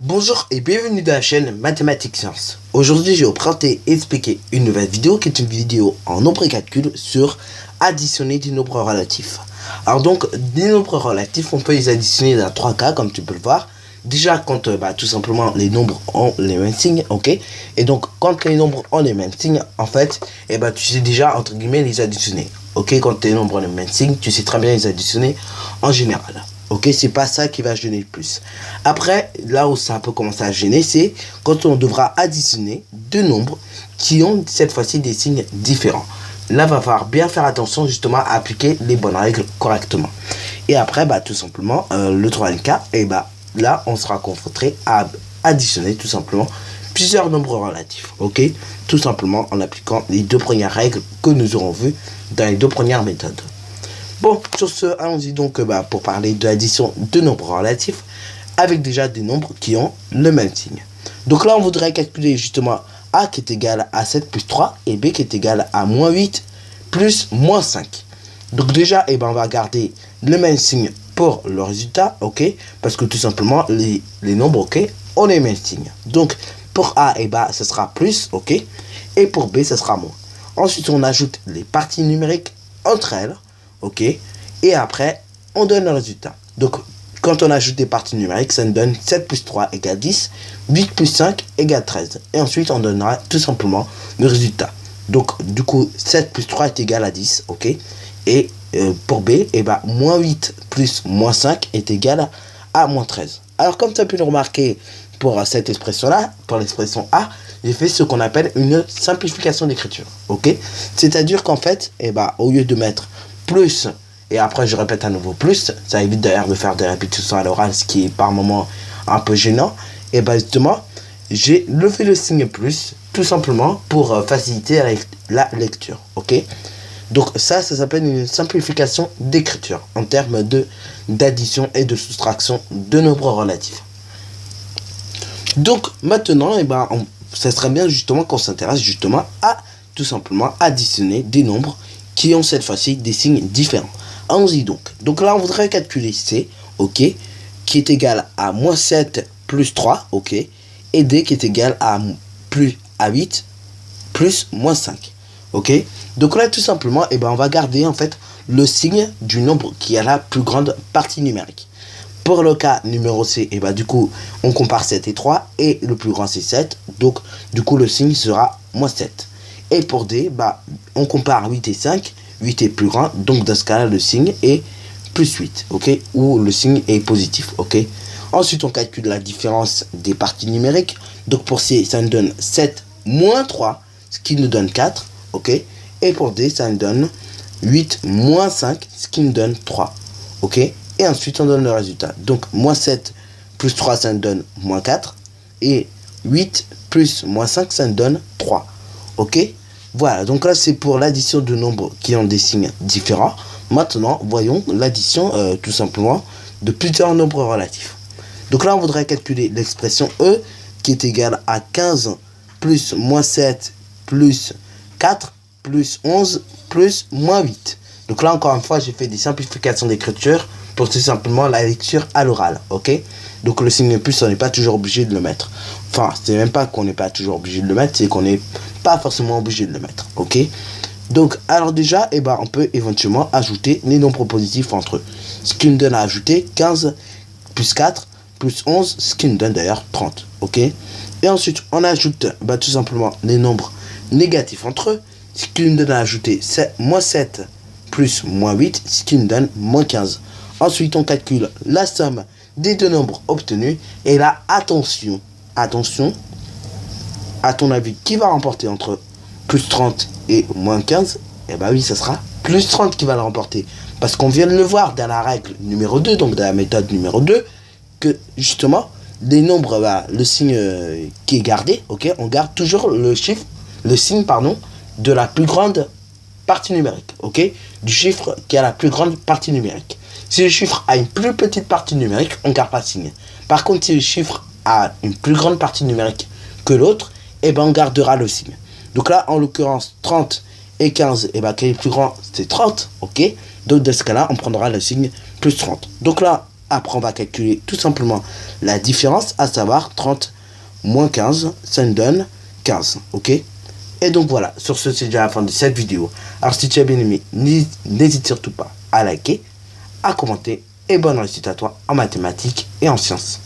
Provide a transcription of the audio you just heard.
Bonjour et bienvenue dans la chaîne Mathématiques Sciences. Aujourd'hui, je vais vous présenter et expliquer une nouvelle vidéo qui est une vidéo en nombre et calcul sur additionner des nombres relatifs. Alors donc, des nombres relatifs, on peut les additionner dans 3 cas comme tu peux le voir. Déjà quand tout simplement les nombres ont les mêmes signes, ok. Et donc quand les nombres ont les mêmes signes, en fait, tu sais déjà entre guillemets les additionner. Ok, quand les nombres ont les mêmes signes, tu sais très bien les additionner en général. Ok, c'est pas ça qui va gêner le plus. Après, là où ça peut commencer à gêner, c'est quand on devra additionner deux nombres qui ont cette fois-ci des signes différents. Là, va falloir bien faire attention justement à appliquer les bonnes règles correctement. Et après, tout simplement, le troisième cas, là, on sera confronté à additionner tout simplement plusieurs nombres relatifs. Ok, tout simplement en appliquant les deux premières règles que nous aurons vues dans les deux premières méthodes. Bon, sur ce, allons-y donc pour parler de l'addition de nombres relatifs avec déjà des nombres qui ont le même signe. Donc là, on voudrait calculer justement A qui est égal à 7 plus 3 et B qui est égal à moins 8 plus moins 5. Donc déjà, on va garder le même signe pour le résultat, ok, parce que tout simplement, les nombres, ok, ont les mêmes signes. Donc, pour A, ce sera plus, ok, et pour B, ce sera moins. Ensuite, on ajoute les parties numériques entre elles, ok, et après, on donne le résultat. Donc, quand on ajoute des parties numériques, ça nous donne 7 plus 3 égale 10, 8 plus 5 égale 13. Et ensuite, on donnera tout simplement le résultat. Donc, du coup, 7 plus 3 est égal à 10, ok, et pour B, moins 8 plus moins 5 est égal à moins 13. Alors, comme tu as pu le remarquer pour cette expression-là, pour l'expression A, j'ai fait ce qu'on appelle une simplification d'écriture. Ok, c'est-à-dire qu'en fait, au lieu de mettre plus, et après je répète à nouveau plus, ça évite d'ailleurs de faire des répétitions à l'oral, ce qui est par moment un peu gênant, justement, j'ai levé le signe plus, tout simplement pour faciliter la lecture. Ok, donc ça s'appelle une simplification d'écriture en termes d'addition et de soustraction de nombres relatifs. Donc maintenant, ça serait bien justement qu'on s'intéresse justement à tout simplement additionner des nombres qui ont cette fois-ci des signes différents. Allons-y donc. Donc là, on voudrait calculer C, ok, qui est égal à moins 7 plus 3, ok, et D qui est égal à 8 plus moins 5. Ok, donc là tout simplement on va garder en fait le signe du nombre qui a la plus grande partie numérique. Pour le cas numéro C, du coup on compare 7 et 3 et le plus grand c'est 7, donc du coup le signe sera moins 7. Et pour D, on compare 8 et 5, 8 est plus grand, donc dans ce cas là le signe est plus 8, ok, ou le signe est positif, ok. Ensuite on calcule la différence des parties numériques, donc pour C ça nous donne 7 moins 3, ce qui nous donne 4. Ok, et pour D, ça nous donne 8 moins 5, ce qui nous donne 3. Ok, et ensuite on donne le résultat. Donc, moins 7 plus 3, ça nous donne moins 4. Et 8 plus moins 5, ça nous donne 3. Ok, voilà. Donc là, c'est pour l'addition de nombres qui ont des signes différents. Maintenant, voyons l'addition tout simplement de plusieurs nombres relatifs. Donc là, on voudrait calculer l'expression E qui est égale à 15 plus moins 7 plus 4 plus 11 plus moins 8. Donc là encore une fois j'ai fait des simplifications d'écriture pour tout simplement la lecture à l'oral. Ok, donc le signe plus on n'est pas toujours obligé de le mettre. Enfin c'est même pas qu'on n'est pas toujours obligé de le mettre, c'est qu'on n'est pas forcément obligé de le mettre. Ok, donc alors déjà on peut éventuellement ajouter les nombres positifs entre eux, ce qui nous donne à ajouter 15 plus 4 plus 11, ce qui nous donne d'ailleurs 30. Ok, et ensuite on ajoute tout simplement les nombres négatifs entre eux, ce qui nous donne à ajouter moins 7 plus moins 8, ce qui nous donne moins 15. Ensuite, on calcule la somme des deux nombres obtenus. Et là, attention, à ton avis, qui va remporter entre plus 30 et moins 15? Oui, ça sera plus 30 qui va le remporter. Parce qu'on vient de le voir dans la règle numéro 2, donc dans la méthode numéro 2, que justement, les nombres, le signe qui est gardé, ok, on garde toujours le signe de la plus grande partie numérique, ok, du chiffre qui a la plus grande partie numérique. Si le chiffre a une plus petite partie numérique, on ne garde pas le signe. Par contre, si le chiffre a une plus grande partie numérique que l'autre, on gardera le signe. Donc là, en l'occurrence, 30 et 15, quel est le plus grand? C'est 30, ok. Donc dans ce cas-là, on prendra le signe plus 30. Donc là, Après, on va calculer tout simplement la différence, à savoir 30 moins 15, ça nous donne 15, ok? Et donc voilà, sur ce, c'est déjà la fin de cette vidéo. Alors si tu as bien aimé, n'hésite surtout pas à liker, à commenter, et bonne réussite à toi en mathématiques et en sciences.